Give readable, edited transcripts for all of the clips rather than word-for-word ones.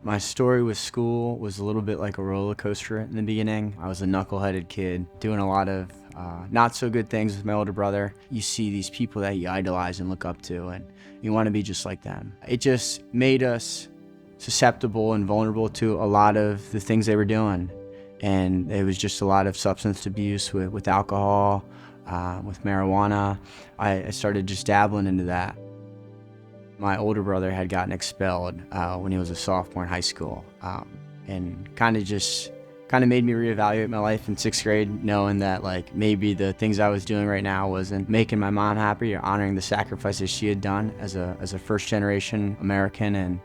My story with school was a little bit like a roller coaster in the beginning. I was a knuckleheaded kid doing a lot of not so good things with my older brother. You see these people that you idolize and look up to, and you want to be just like them. It just made us susceptible and vulnerable to a lot of the things they were doing. And it was just a lot of substance abuse with alcohol, with marijuana. I started just dabbling into that. My older brother had gotten expelled when he was a sophomore in high school, and kind of made me reevaluate my life in 6th grade, knowing that like maybe the things I was doing right now wasn't making my mom happy or honoring the sacrifices she had done as a first-generation American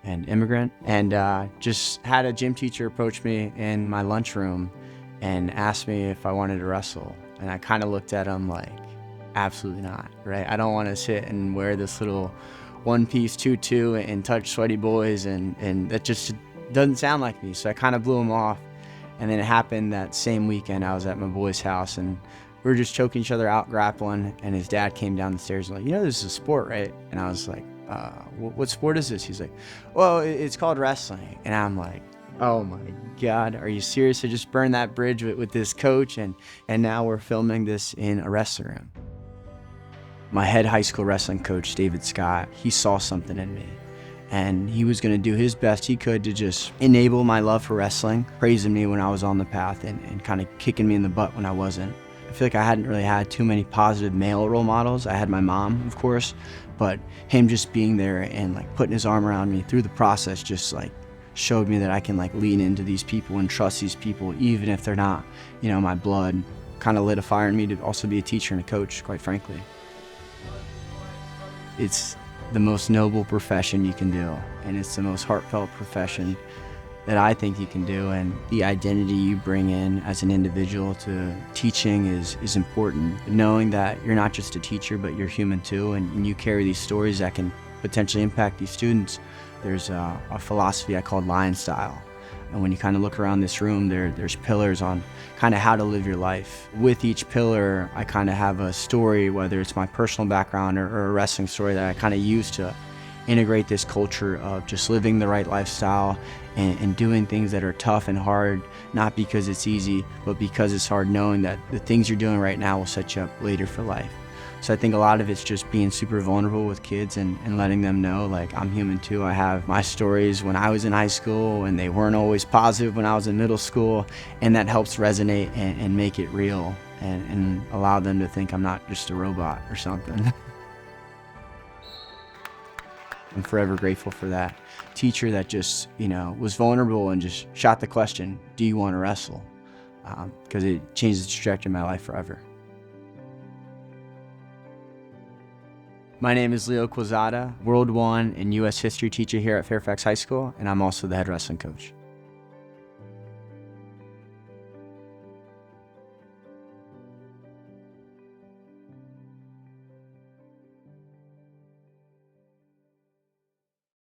and immigrant. And just had a gym teacher approach me in my lunchroom and asked me if I wanted to wrestle, and I kind of looked at him like, absolutely not, right? I don't want to sit and wear this little one-piece tutu and touch sweaty boys, and that just doesn't sound like me. So I kind of blew him off. And then it happened that same weekend. I was at my boy's house and we were just choking each other out, grappling, and his dad came down the stairs and like, this is a sport, right? And I was like, what sport is this? He's like, well, it's called wrestling. And I'm like, oh my God, are you serious? I just burned that bridge with this coach, and now we're filming this in a wrestling room. My head high school wrestling coach, David Scott, he saw something in me, and he was going to do his best he could to just enable my love for wrestling, praising me when I was on the path and kind of kicking me in the butt when I wasn't. I feel like I hadn't really had too many positive male role models. I had my mom, of course, but him just being there and like putting his arm around me through the process just like showed me that I can like lean into these people and trust these people even if they're not, my blood. Kind of lit a fire in me to also be a teacher and a coach, quite frankly. It's the most noble profession you can do, and it's the most heartfelt profession that I think you can do, and the identity you bring in as an individual to teaching is important. Knowing that you're not just a teacher, but you're human too, and you carry these stories that can potentially impact these students. There's a philosophy I call LionStyle. And when you kind of look around this room, there's pillars on kind of how to live your life. With each pillar, I kind of have a story, whether it's my personal background or a wrestling story that I kind of use to integrate this culture of just living the right lifestyle and doing things that are tough and hard, not because it's easy, but because it's hard, knowing that the things you're doing right now will set you up later for life. So I think a lot of it's just being super vulnerable with kids and letting them know, like, I'm human too. I have my stories when I was in high school, and they weren't always positive when I was in middle school, and that helps resonate and make it real and allow them to think I'm not just a robot or something. I'm forever grateful for that teacher that just, was vulnerable and just shot the question, do you want to wrestle? Because it changed the trajectory of my life forever. My name is Quezada, World 1 and U.S. history teacher here at Fairfax High School, and I'm also the head wrestling coach.